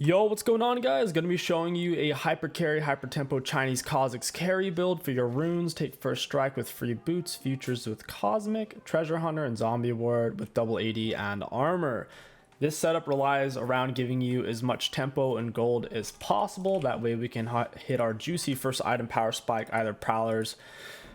Yo, what's going on, guys? Gonna be showing you a hyper carry, hyper tempo Chinese Kha'Zix carry build for your runes. Take first strike with free boots, futures with Cosmic, Treasure Hunter, and Zombie Ward with double AD and armor. This setup relies around giving you as much tempo and gold as possible. That way we can hit our juicy first item power spike, either Prowlers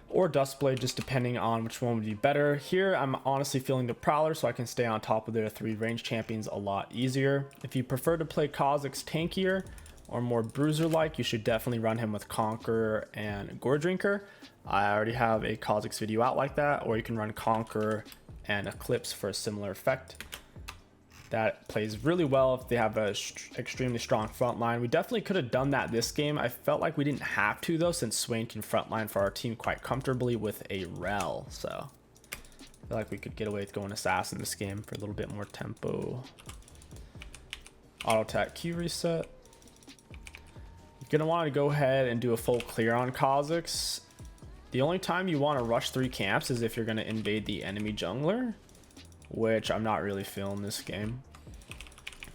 or Dustblade, just depending on which one would be better. Here, I'm honestly feeling the Prowler, so I can stay on top of their 3 range champions a lot easier. If you prefer to play Kha'Zix tankier or more bruiser-like, you should definitely run him with Conqueror and Gore Drinker. I already have a Kha'Zix video out like that, or you can run Conqueror and Eclipse for a similar effect. That plays really well if they have a extremely strong front line. We definitely could have done that this game. I felt like we didn't have to though, since Swain can frontline for our team quite comfortably with a Rel. So I feel like we could get away with going Assassin this game for a little bit more tempo. Auto attack Q reset. You're gonna want to go ahead and do a full clear on Kha'Zix. The only time you want to rush 3 camps is if you're gonna invade the enemy jungler, which I'm not really feeling this game.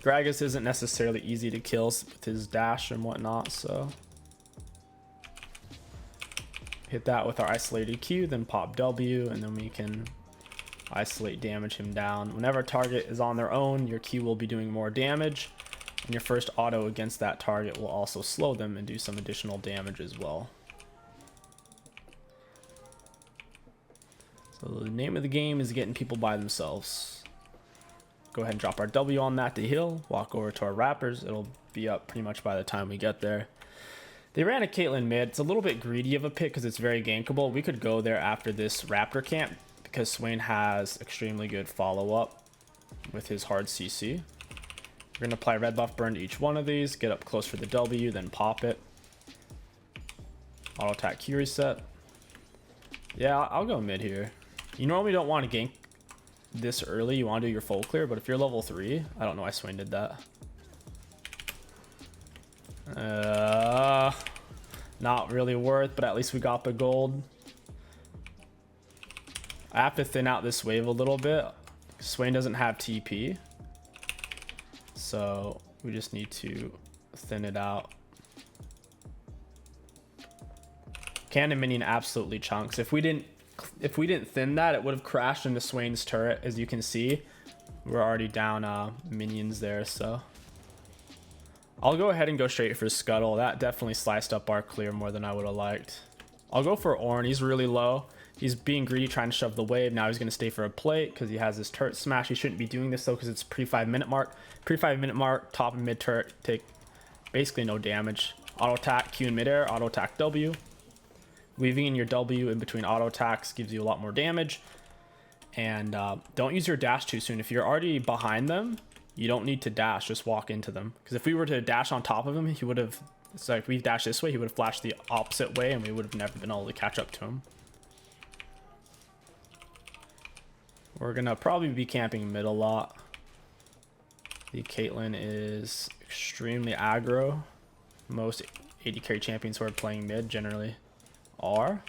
Gragas isn't necessarily easy to kill with his dash and whatnot, so hit that with our isolated Q, then pop W, and then we can isolate damage him down. Whenever a target is on their own, your Q will be doing more damage, and your first auto against that target will also slow them and do some additional damage as well. So the name of the game is getting people by themselves. Go ahead and drop our W on that to heal. Walk over to our Rappers. It'll be up pretty much by the time we get there. They ran a Caitlyn mid. It's a little bit greedy of a pick because it's very gankable. We could go there after this Raptor camp because Swain has extremely good follow-up with his hard CC. We're going to apply red buff burn to each one of these. Get up close for the W, then pop it. Auto attack Q reset. Yeah, I'll go mid here. You normally don't want to gank this early. You want to do your full clear, but if you're level 3, I don't know why Swain did that. Not really worth, but at least we got the gold. I have to thin out this wave a little bit. Swain doesn't have TP, so we just need to thin it out. Cannon minion absolutely chunks. If we didn't thin that, it would have crashed into Swain's turret. As you can see, we're already down minions there, so I'll go ahead and go straight for Scuttle. That definitely sliced up our clear more than I would have liked. I'll go for Ornn. He's really low. He's being greedy, trying to shove the wave. Now he's going to stay for a plate because he has this turret smash. He shouldn't be doing this though because it's pre 5-minute mark. Pre 5-minute mark, top and mid turret take basically no damage. Auto attack Q in midair, auto attack W. Weaving in your W in between auto attacks gives you a lot more damage. And don't use your dash too soon. If you're already behind them, you don't need to dash, just walk into them. Because if we were to dash on top of him, he would have, it's like we've dashed this way, he would have flashed the opposite way and we would have never been able to catch up to him. We're gonna probably be camping mid a lot. The Caitlyn is extremely aggro. Most AD carry champions who are playing mid generally are.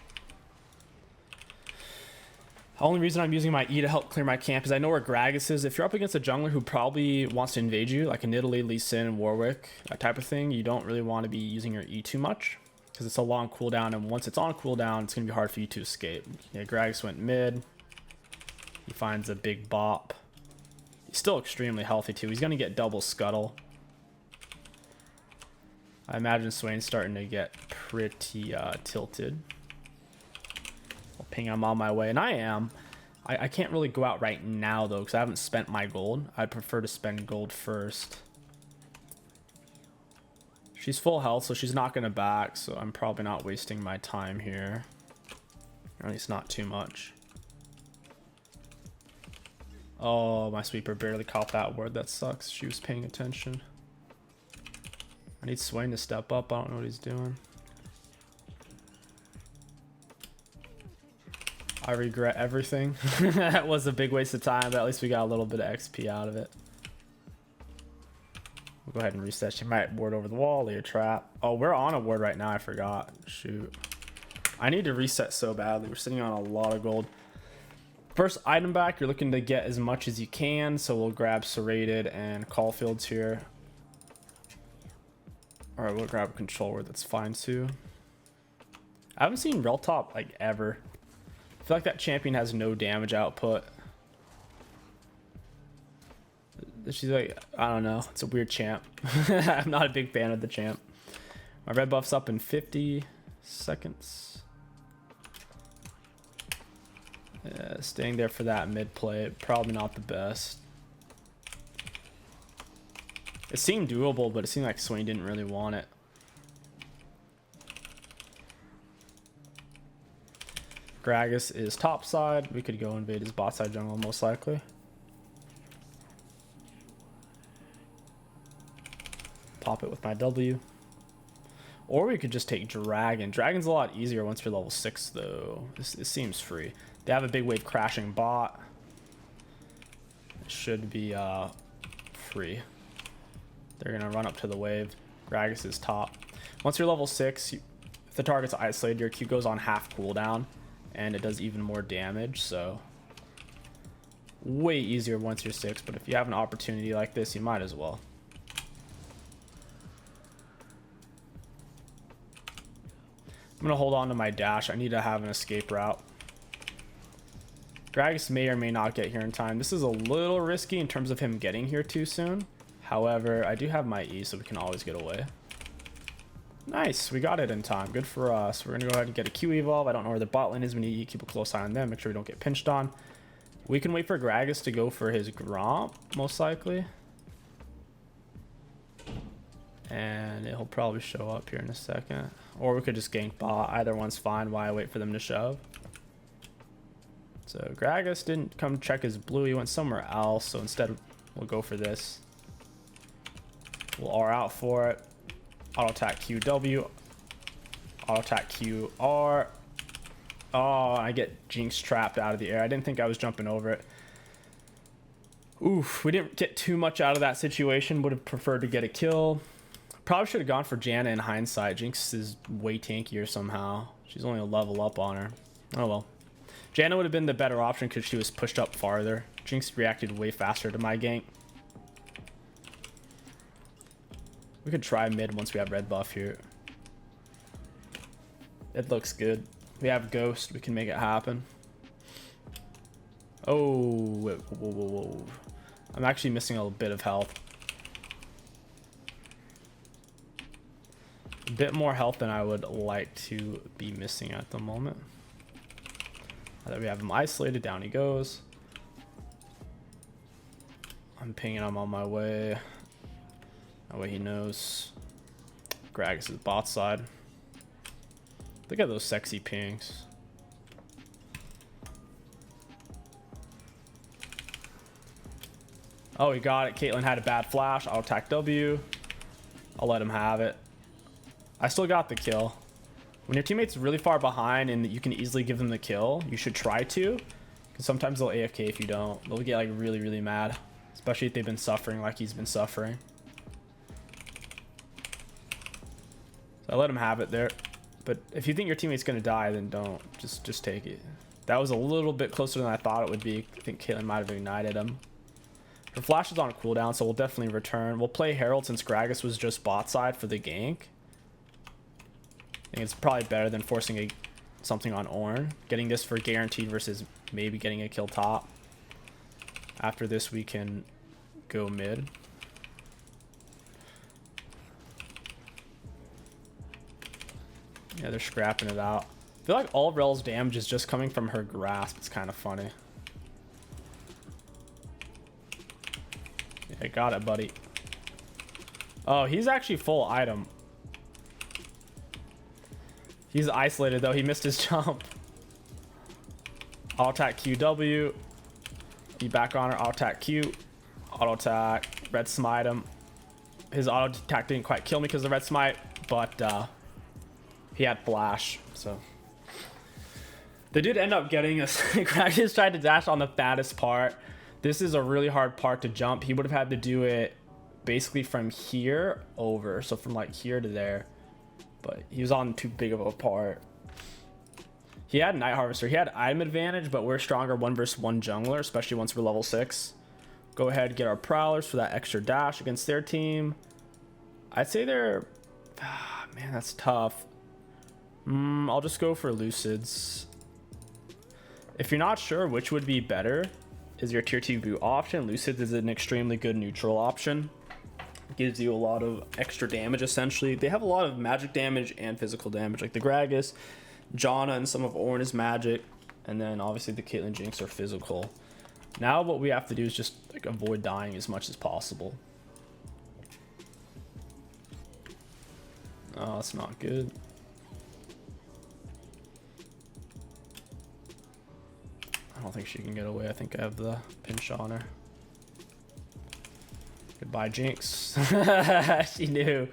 The only reason I'm using my E to help clear my camp is I know where Gragas is. If you're up against a jungler who probably wants to invade you, like a Nidalee, Lee Sin, and Warwick, that type of thing, you don't really want to be using your E too much because it's a long cooldown, and once it's on cooldown, it's going to be hard for you to escape. Yeah, Gragas went mid. He finds a big bop. He's still extremely healthy too. He's going to get double Scuttle. I imagine Swain's starting to get pretty tilted. I'll ping him on my way, and I am. I can't really go out right now though because I haven't spent my gold. I'd prefer to spend gold first. She's full health, so she's not going to back, so I'm probably not wasting my time here. Or at least not too much. Oh, my sweeper barely caught that word. That sucks. She was paying attention. I need Swain to step up. I don't know what he's doing. I regret everything. That was a big waste of time, but at least we got a little bit of XP out of it. We'll go ahead and reset. She might ward over the wall, lay a trap. Oh, we're on a ward right now. I forgot. Shoot. I need to reset so badly. We're sitting on a lot of gold. First item back, you're looking to get as much as you can, so we'll grab Serrated and Caulfield's here. Alright, we'll grab a controller, that's fine too. I haven't seen Rel Top like ever. I feel like that champion has no damage output. She's like, I don't know, it's a weird champ. I'm not a big fan of the champ. My red buff's up in 50 seconds. Yeah, staying there for that mid play, probably not the best. It seemed doable, but it seemed like Swain didn't really want it. Kha'Zix is top side. We could go invade his bot side jungle most likely. Pop it with my W. Or we could just take Dragon. Dragon's a lot easier once you're level 6 though. This seems free. They have a big wave crashing bot. It should be free. They're gonna run up to the wave. Kha'Zix is top. Once you're level 6, if the target's isolated, your Q goes on half cooldown and it does even more damage, so way easier once you're 6, but if you have an opportunity like this, you might as well. I'm gonna hold on to my dash. I need to have an escape route. Kha'Zix may or may not get here in time. This is a little risky in terms of him getting here too soon. However, I do have my E, so we can always get away. Nice, we got it in time. Good for us. We're gonna go ahead and get a Q evolve. I don't know where the bot lane is. We need to keep a close eye on them. Make sure we don't get pinched on. We can wait for Kha'Zix to go for his Gromp, most likely. And he'll probably show up here in a second. Or we could just gank bot. Either one's fine while I wait for them to shove. So Kha'Zix didn't come check his blue. He went somewhere else. So instead, we'll go for this. We'll R out for it. Auto attack QW. Auto attack QR. Oh, I get Jinx trapped out of the air. I didn't think I was jumping over it. Oof, we didn't get too much out of that situation. Would have preferred to get a kill. Probably should have gone for Janna in hindsight. Jinx is way tankier somehow. She's only a level up on her. Oh well. Janna would have been the better option because she was pushed up farther. Jinx reacted way faster to my gank. We could try mid once we have red buff here. It looks good. We have Ghost. We can make it happen. Oh, whoa, whoa, whoa, whoa. I'm actually missing a little bit of health. A bit more health than I would like to be missing at the moment. Now that we have him isolated, down he goes. I'm pinging him on my way. That way he knows. Kha'Zix is bot side. Look at those sexy pings. Oh, he got it. Caitlyn had a bad flash. I'll attack W. I'll let him have it. I still got the kill. When your teammate's really far behind and you can easily give them the kill, you should try to. Because sometimes they'll AFK if you don't. They'll get like really, really mad. Especially if they've been suffering like he's been suffering. So I let him have it there. But if you think your teammate's going to die, then don't. Just take it. That was a little bit closer than I thought it would be. I think Caitlyn might have ignited him. Her flash is on a cooldown, so we'll definitely return. We'll play Herald since Kha'Zix was just bot side for the gank. I think it's probably better than forcing something on Ornn. Getting this for guaranteed versus maybe getting a kill top. After this, we can go mid. Yeah, they're scrapping it out. I feel like all of Rel's damage is just coming from her grasp. It's kind of funny. Yeah, got it, buddy. Oh, he's actually full item. He's isolated, though. He missed his jump. Auto attack QW. Be back on her. Auto attack Q. Auto attack. Red smite him. His auto attack didn't quite kill me because of the red smite, but he had flash, so. They did end up getting us. Kha'Zix tried to dash on the fattest part. This is a really hard part to jump. He would have had to do it basically from here over. So from like here to there. But he was on too big of a part. He had Night Harvester. He had item advantage, but we're stronger 1 versus 1 jungler, especially once we're level 6. Go ahead and get our Prowlers for that extra dash against their team. I'd say they're Ah, man, that's tough. I'll just go for Lucids. If you're not sure which would be better, is your tier 2 boot option. Lucids is an extremely good neutral option. Gives you a lot of extra damage essentially. They have a lot of magic damage and physical damage, like the Gragas, Janna, and some of Ornn is magic, and then obviously the Caitlyn Jinx are physical. Now what we have to do is just like avoid dying as much as possible. Oh, that's not good. I don't think she can get away. I think I have the pinch on her. Goodbye, Jinx. She knew.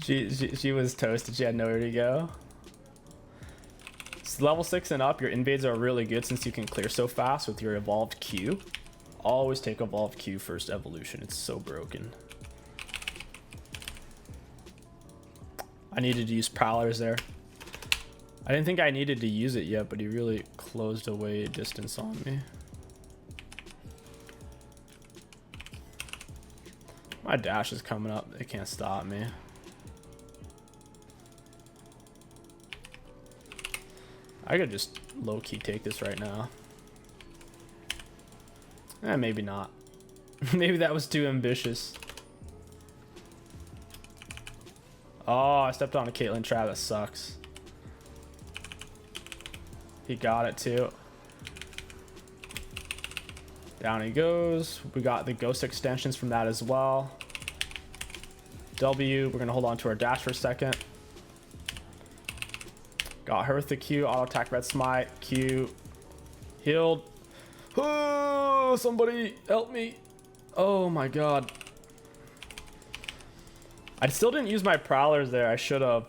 She was toasted. She had nowhere to go. So level 6 and up, your invades are really good since you can clear so fast with your evolved Q. Always take evolved Q first evolution. It's so broken. I needed to use Prowlers there. I didn't think I needed to use it yet, but he really closed away distance on me. My dash is coming up. They can't stop me. I could just low-key take this right now. Maybe not. Maybe that was too ambitious. Oh, I stepped on a Caitlyn trap. That sucks. He got it too. Down he goes. We got the ghost extensions from that as well. W, we're gonna hold on to our dash for a second. Got her with the Q, auto attack red smite, Q, healed. Oh, somebody help me. Oh my god. I still didn't use my Prowlers there. I should have.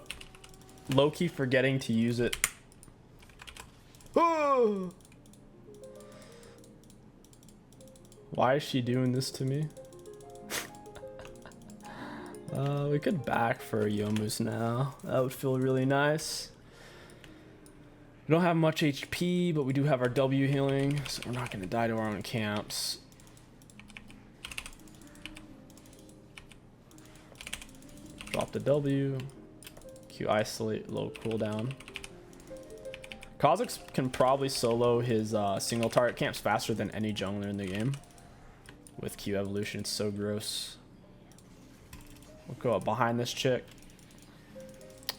Low-key forgetting to use it. Oh. Why is she doing this to me? We could back for Youmuu's now. That would feel really nice. We don't have much HP, but we do have our W healing, so we're not going to die to our own camps. Drop the W. Q isolate, low cooldown. Kha'Zix can probably solo his single target camps faster than any jungler in the game. With Q evolution, it's so gross. We'll go up behind this chick.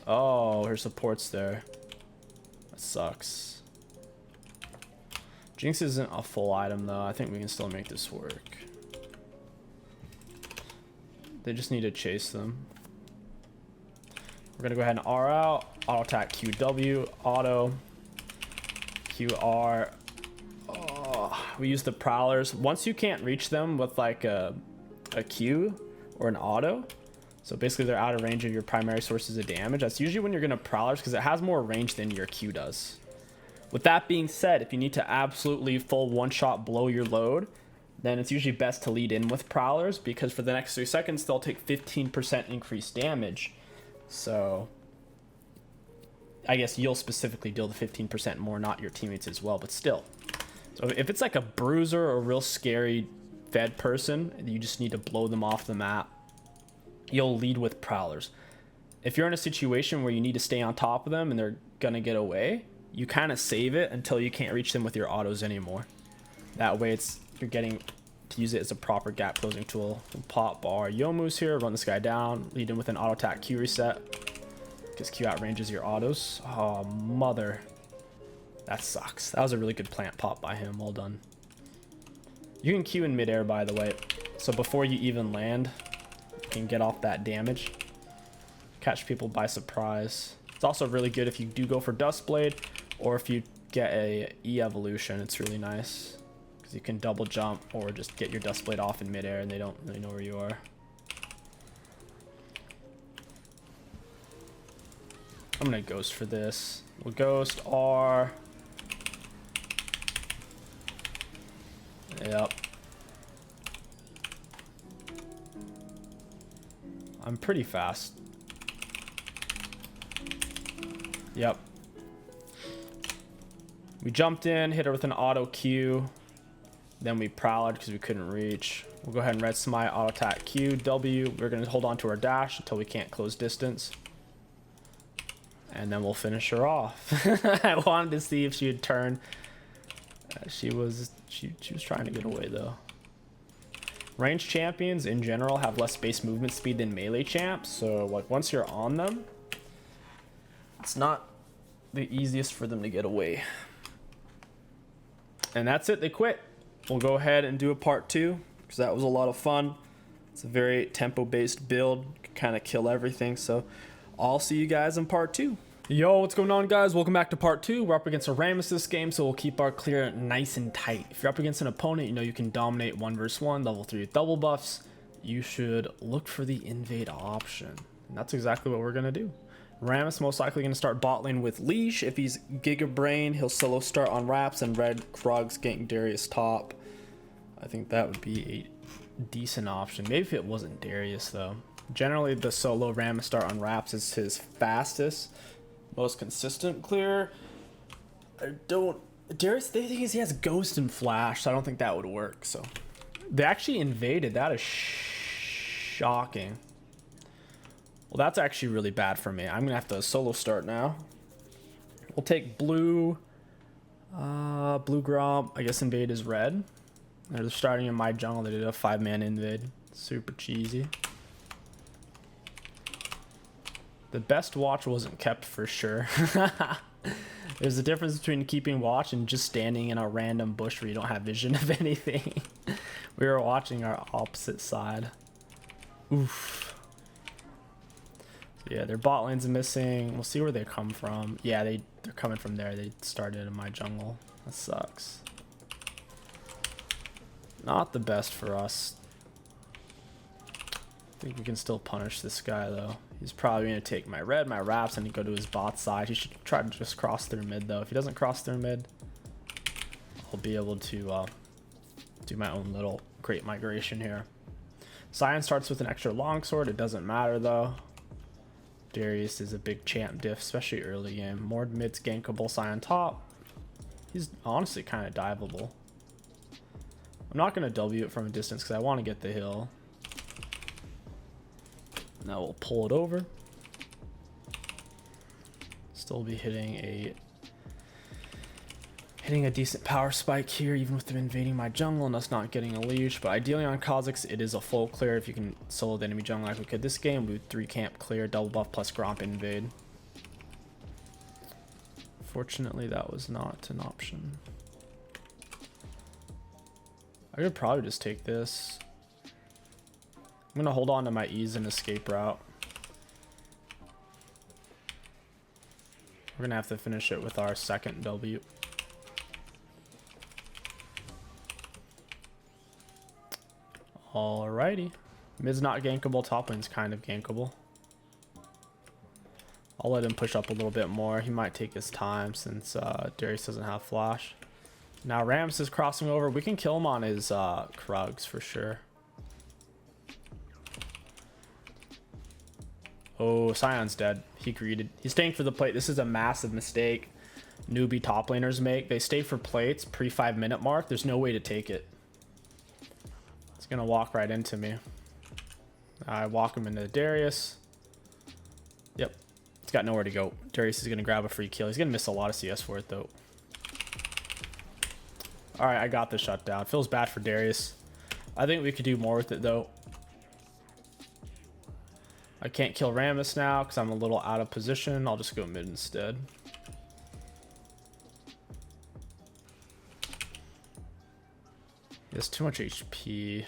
Oh, her support's there. That sucks. Jinx isn't a full item though. I think we can still make this work. They just need to chase them. We're gonna go ahead and R out. Auto attack QW. Auto. QR. Oh, we use the Prowlers. Once you can't reach them with like a Q or an auto, so basically they're out of range of your primary sources of damage, that's usually when you're gonna Prowlers because it has more range than your Q does. With that being said, if you need to absolutely full one-shot blow your load, then it's usually best to lead in with Prowlers because for the next 3 seconds they'll take 15% increased damage. So I guess you'll specifically deal the 15% more, not your teammates as well, but still. So if it's like a bruiser or a real scary fed person, you just need to blow them off the map, you'll lead with Prowlers. If you're in a situation where you need to stay on top of them and they're gonna get away, you kind of save it until you can't reach them with your autos anymore. That way you're getting to use it as a proper gap closing tool. We'll pop our Youmuu's here, run this guy down, lead in with an auto attack Q reset. Because Q outranges your autos. Oh, mother. That sucks. That was a really good plant pop by him. Well done. You can Q in midair, by the way. So before you even land, you can get off that damage. Catch people by surprise. It's also really good if you do go for Duskblade, or if you get a E evolution. It's really nice. Because you can double jump, or just get your Duskblade off in midair and they don't really know where you are. I'm gonna ghost for this. We'll ghost R. Yep. I'm pretty fast. Yep. We jumped in, hit her with an auto Q. Then we prowled because we couldn't reach. We'll go ahead and red smite, auto attack Q, W. We're going to hold on to our dash until we can't close distance. And then we'll finish her off. I wanted to see if she would turn. She was trying to get away though. Ranged champions in general have less base movement speed than melee champs. So like once you're on them, it's not the easiest for them to get away. And that's it, they quit. We'll go ahead and do a part 2 because that was a lot of fun. It's a very tempo based build, kind of kill everything. So I'll see you guys in part 2. Yo, what's going on, guys? Welcome back to part 2. We're up against a Rammus this game, so we'll keep our clear nice and tight. If you're up against an opponent, you know you can dominate 1 versus 1, level 3 with double buffs. You should look for the invade option. And that's exactly what we're gonna do. Rammus most likely gonna start bot lane with Leash. If he's Giga Brain, he'll solo start on Raps and red Kha'Zix ganking Darius top. I think that would be a decent option. Maybe if it wasn't Darius though. Generally the solo Rammus start on Raps is his fastest, most consistent clear. Darius, they think he has Ghost and Flash, so I don't think that would work. So they actually invaded. That is shocking. Well, that's actually really bad for me. I'm gonna have to solo start now. We'll take blue. Blue Gromp. I guess invade is red. They're starting in my jungle. They did a 5-man invade. Super cheesy. The best watch wasn't kept for sure. There's a difference between keeping watch and just standing in a random bush where you don't have vision of anything. We were watching our opposite side. Oof. So yeah, their bot lane's missing. We'll see where they come from. Yeah, they're coming from there. They started in my jungle. That sucks. Not the best for us. I think we can still punish this guy though. He's probably going to take my red, my Raps, and go to his bot side. He should try to just cross through mid though. If he doesn't cross through mid, I'll be able to do my own little great migration here. Sion starts with an extra longsword. It doesn't matter though. Darius is a big champ diff, especially early game. More mid's gankable, Sion top. He's honestly kind of diveable. I'm not going to W it from a distance because I want to get the hill. Now we'll pull it over. Still be hitting a decent power spike here, even with them invading my jungle and us not getting a leash. But ideally on Kha'Zix, it is a full clear. If you can solo the enemy jungle like we could this game, we would 3 camp clear, double buff plus Gromp invade. Fortunately, that was not an option. I could probably just take this. I'm gonna hold on to my ease and escape route. We're gonna have to finish it with our second W. Alrighty. Mid's not gankable, top lane's kind of gankable. I'll let him push up a little bit more. He might take his time since Darius doesn't have flash. Now Rammus is crossing over. We can kill him on his Kha'Zix for sure. Oh, Sion's dead. He greeted. He's staying for the plate. This is a massive mistake newbie top laners make. They stay for plates pre 5-minute mark. There's no way to take it. It's gonna walk right into me. I walk him into Darius. Yep. It's got nowhere to go. Darius is gonna grab a free kill. He's gonna miss a lot of CS for it though. Alright, I got the shutdown. Feels bad for Darius. I think we could do more with it though. I can't kill Rammus now because I'm a little out of position. I'll just go mid instead. He has too much HP.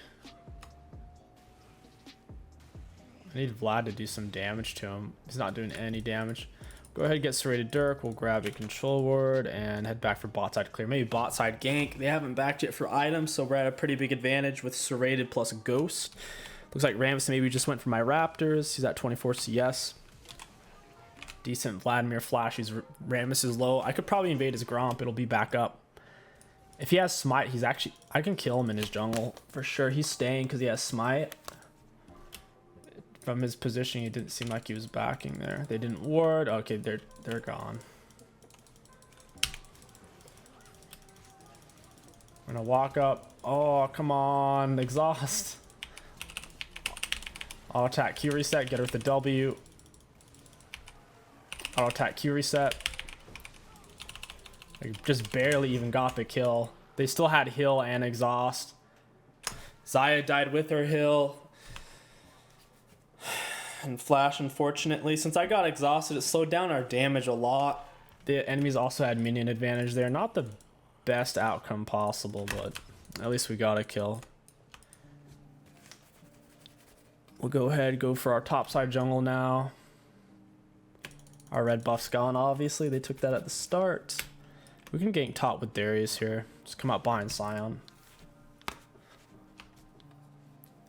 I need Vlad to do some damage to him. He's not doing any damage. Go ahead and get Serrated Dirk. We'll grab a control ward and head back for bot side clear. Maybe bot side gank. They haven't backed yet for items, so we're at a pretty big advantage with Serrated plus Ghost. Looks like Rammus maybe just went for my Raptors. He's at 24 CS. Decent Vladimir flash. Rammus is low. I could probably invade his Gromp. It'll be back up. If he has Smite, he's actually... I can kill him in his jungle for sure. He's staying because he has Smite. From his position, it didn't seem like he was backing there. They didn't ward. Okay, they're gone. We're gonna walk up. Oh, come on. Exhaust. Auto attack Q reset. Get her with the W. Auto attack Q reset. I just barely even got the kill. They still had heal and exhaust. Xayah died with her heal. And Flash, unfortunately. Since I got exhausted, it slowed down our damage a lot. The enemies also had minion advantage there. Not the best outcome possible, but at least we got a kill. We'll go ahead, go for our topside jungle now. Our red buff's gone, obviously. They took that at the start. We can gank top with Darius here. Just come out behind Sion.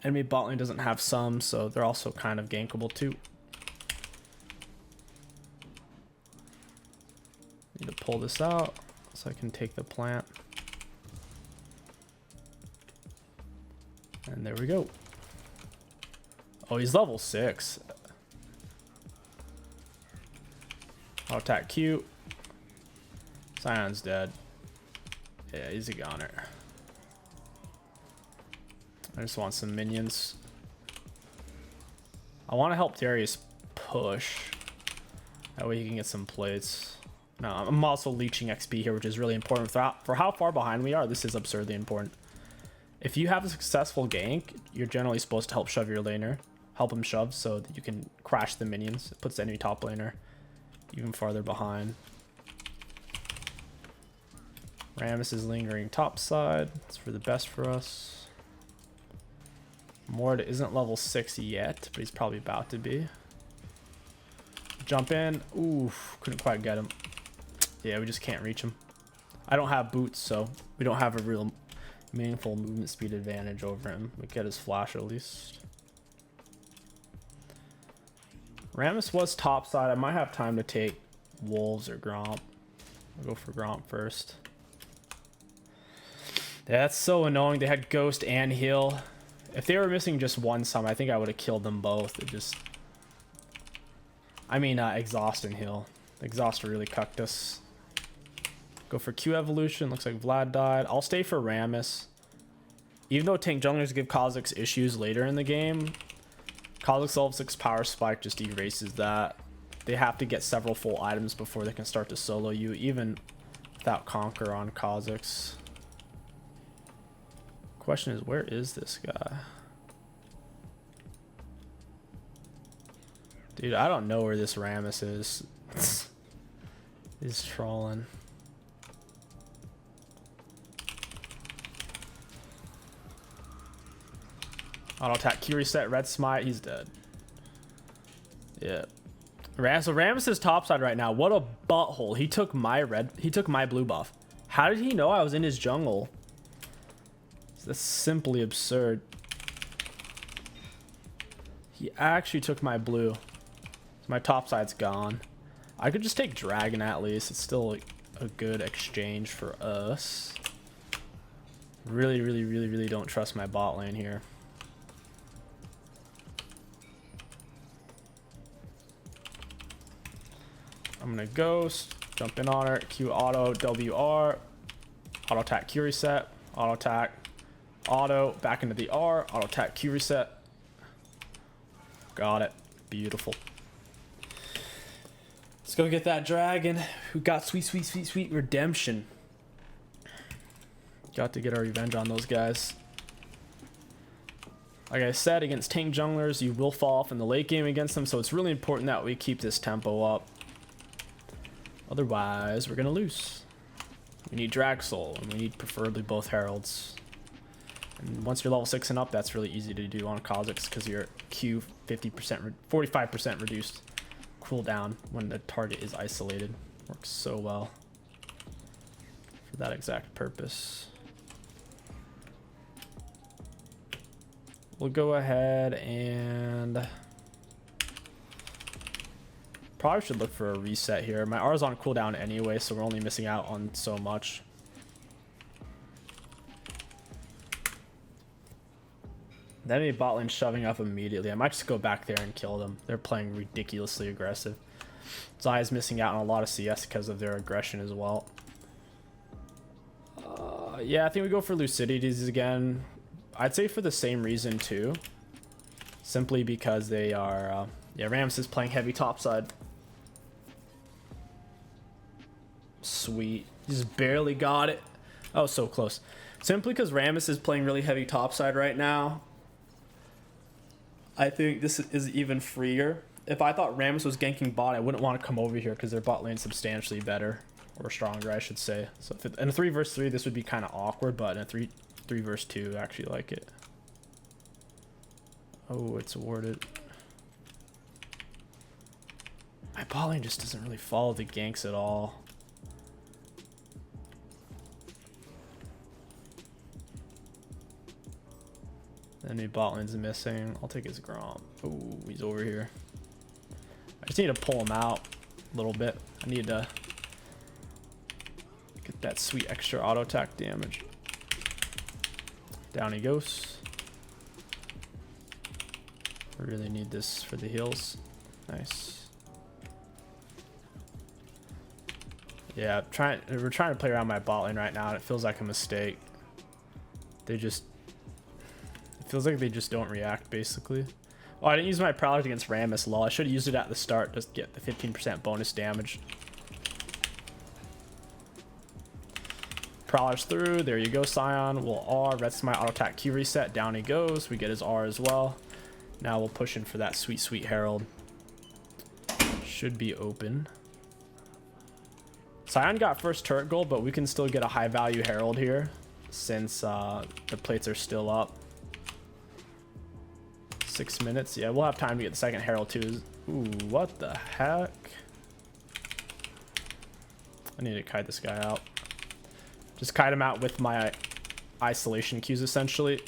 Enemy bot lane doesn't have some, so they're also kind of gankable too. Need to pull this out so I can take the plant. And there we go. Oh, he's level 6. I'll attack Q. Sion's dead. Yeah, he's a goner. I just want some minions. I want to help Darius push. That way he can get some plates. No, I'm also leeching XP here, which is really important. For how far behind we are, this is absurdly important. If you have a successful gank, you're generally supposed to help shove your laner. Help him shove so that you can crash the minions. It puts the enemy top laner even farther behind. Rammus is lingering top side. It's for the best for us. Mord isn't level 6 yet, but he's probably about to be. Jump in. Oof, couldn't quite get him. Yeah, we just can't reach him. I don't have boots, so we don't have a real meaningful movement speed advantage over him. We get his flash at least. Rammus was top side. I might have time to take Wolves or Gromp. I'll go for Gromp first. Yeah, that's so annoying. They had Ghost and Heal. If they were missing just one summon, I think I would have killed them both. It just... I mean, Exhaust and Heal. Exhaust really cucked us. Go for Q evolution. Looks like Vlad died. I'll stay for Rammus. Even though tank junglers give Kha'Zix issues later in the game, Kha'Zix level 6 power spike just erases that. They have to get several full items before they can start to solo you, even without Conquer on Kha'Zix. Question is, where is this guy? Dude, I don't know where this Rammus is. He's trolling. Auto attack Q reset, red smite, he's dead. Yeah. So Rammus is topside right now. What a butthole. He took my blue buff. How did he know I was in his jungle? That's simply absurd. He actually took my blue. So my top side's gone. I could just take Dragon at least. It's still like a good exchange for us. Really don't trust my bot lane here. I'm gonna Ghost, jump in on her, Q auto, WR, auto attack Q reset, auto attack, auto, back into the R, auto attack Q reset. Got it. Beautiful. Let's go get that dragon who got sweet redemption. Got to get our revenge on those guys. Like I said, against tank junglers, you will fall off in the late game against them, so it's really important that we keep this tempo up. Otherwise, we're gonna lose. We need Drag Soul, and we need preferably both Heralds. And once you're level 6 and up, that's really easy to do on Kha'Zix because your Q 50%, 45% reduced cooldown when the target is isolated. Works so well for that exact purpose. We'll go ahead and probably should look for a reset here. My R is on cooldown anyway, so we're only missing out on so much. The enemy bot lane shoving up immediately. I might just go back there and kill them. They're playing ridiculously aggressive. Xayah's missing out on a lot of CS because of their aggression as well. Yeah, I think we go for Lucidities again. I'd say for the same reason too. Simply because they are... yeah, Rams is playing heavy topside. Sweet. Just barely got it. Oh, so close. Simply because Rammus is playing really heavy topside right now. I think this is even freer. If I thought Rammus was ganking bot, I wouldn't want to come over here because their bot lane is substantially better. Or stronger, I should say. So if in a 3 versus 3, this would be kind of awkward, but in a 3 versus 2, I actually like it. Oh, it's awarded. My bot lane just doesn't really follow the ganks at all. Enemy bot lane's missing. I'll take his Grom. Oh, he's over here. I just need to pull him out a little bit. I need to get that sweet extra auto attack damage. Down he goes. I really need this for the heals. Nice. Yeah, we're trying to play around my bot lane right now, and it feels like a mistake. They just... it feels like they just don't react, basically. Oh, I didn't use my Prowler against Rammus, lol. I should have used it at the start, just to get the 15% bonus damage. Prowler's through. There you go, Scion. We'll R. Rest my auto attack Q reset. Down he goes. We get his R as well. Now we'll push in for that sweet, sweet Herald. Should be open. Scion got first turret gold, but we can still get a high value Herald here since the plates are still up. 6 minutes. Yeah, we'll have time to get the second Herald too. Ooh, what the heck? I need to kite this guy out. Just kite him out with my isolation Qs essentially.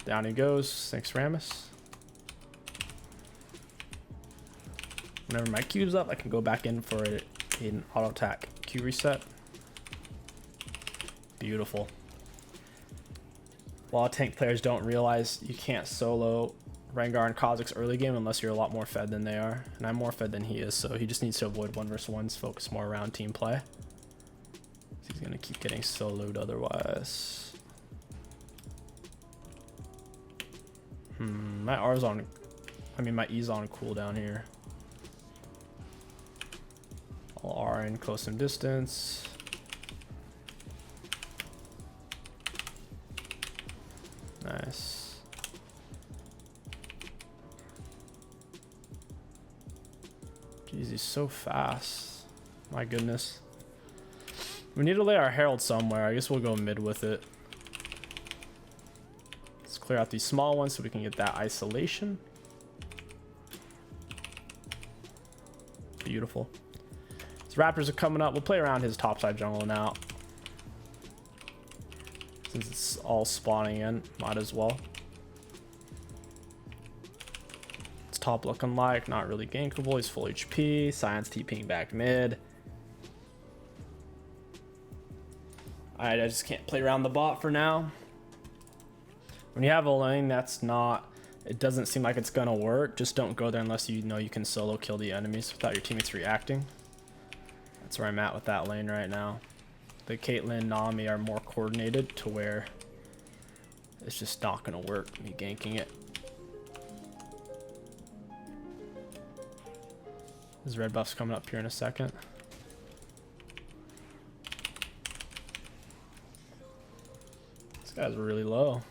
Down he goes. Thanks, Rammus. Whenever my Q's up, I can go back in for an auto attack Q reset. Beautiful. A lot of tank players don't realize you can't solo Rengar and Kha'Zix early game unless you're a lot more fed than they are. And I'm more fed than he is, so he just needs to avoid 1 versus 1s, focus more around team play. He's gonna keep getting soloed otherwise. My R's on... I mean, my E's on cooldown here. I'll R in close and distance. Nice. Jeez, he's so fast. My goodness. We need to lay our Herald somewhere. I guess we'll go mid with it. Let's clear out these small ones so we can get that isolation. Beautiful. His Raptors are coming up. We'll play around his topside jungle now. Since it's all spawning in, might as well. It's top looking like, not really gankable. He's full HP. Science TPing back mid. Alright, I just can't play around the bot for now. When you have a lane that's not... it doesn't seem like it's gonna work. Just don't go there unless you know you can solo kill the enemies without your teammates reacting. That's where I'm at with that lane right now. The Caitlyn, Nami are more coordinated to where it's just not gonna work, me ganking it. His red buff's coming up here in a second. This guy's really low.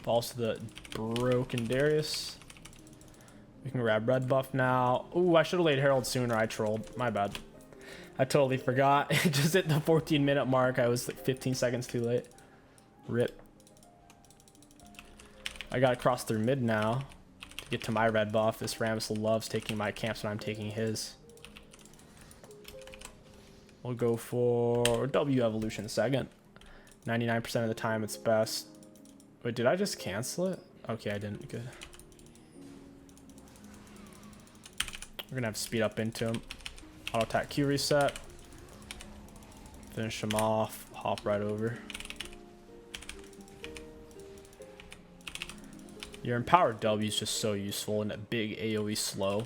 Falls to the broken Darius. We can grab red buff now. Ooh, I should have laid Herald sooner. I trolled. My bad. I totally forgot. It just hit the 14-minute mark. I was like 15 seconds too late. Rip. I gotta cross through mid now to get to my red buff. This Rammus loves taking my camps when I'm taking his. We'll go for W evolution second. 99% of the time it's best. Wait, did I just cancel it? Okay, I didn't. Good. We're gonna have to speed up into him. Auto attack Q reset. Finish him off. Hop right over. Your empowered W is just so useful in that big AoE slow.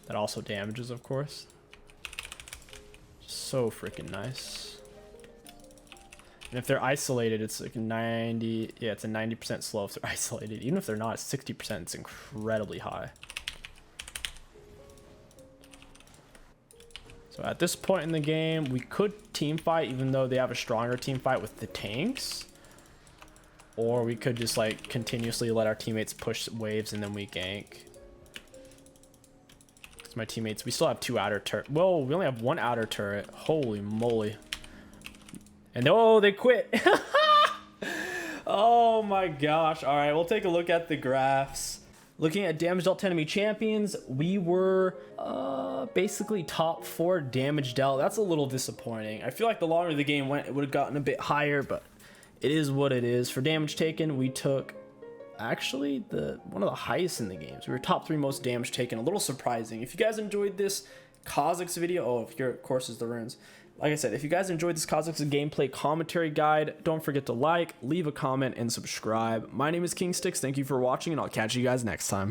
That also damages, of course. So freaking nice. And if they're isolated, it's like 90. Yeah, it's a 90% slow if they're isolated. Even if they're not, it's 60%. It's incredibly high. So at this point in the game, we could team fight, even though they have a stronger team fight with the tanks. Or we could just like continuously let our teammates push waves and then we gank. Because my teammates, we still have 2 outer turret. Whoa, we only have 1 outer turret. Holy moly. And oh, they quit. Oh my gosh. All right, we'll take a look at the graphs. Looking at damage dealt to enemy champions, we were basically top 4 damage dealt. That's a little disappointing. I feel like the longer the game went, it would have gotten a bit higher, but it is what it is. For damage taken, we took actually one of the highest in the games. We were top 3 most damage taken. A little surprising. If you guys enjoyed this 𝐒𝐿𝐋 video, here of course is the runes. Like I said, if you guys enjoyed this 𝐒𝐿𝐋 gameplay commentary guide, don't forget to like, leave a comment, and subscribe. My name is 𝐒𝐿𝐋𝐒. Thank you for watching, and I'll catch you guys next time.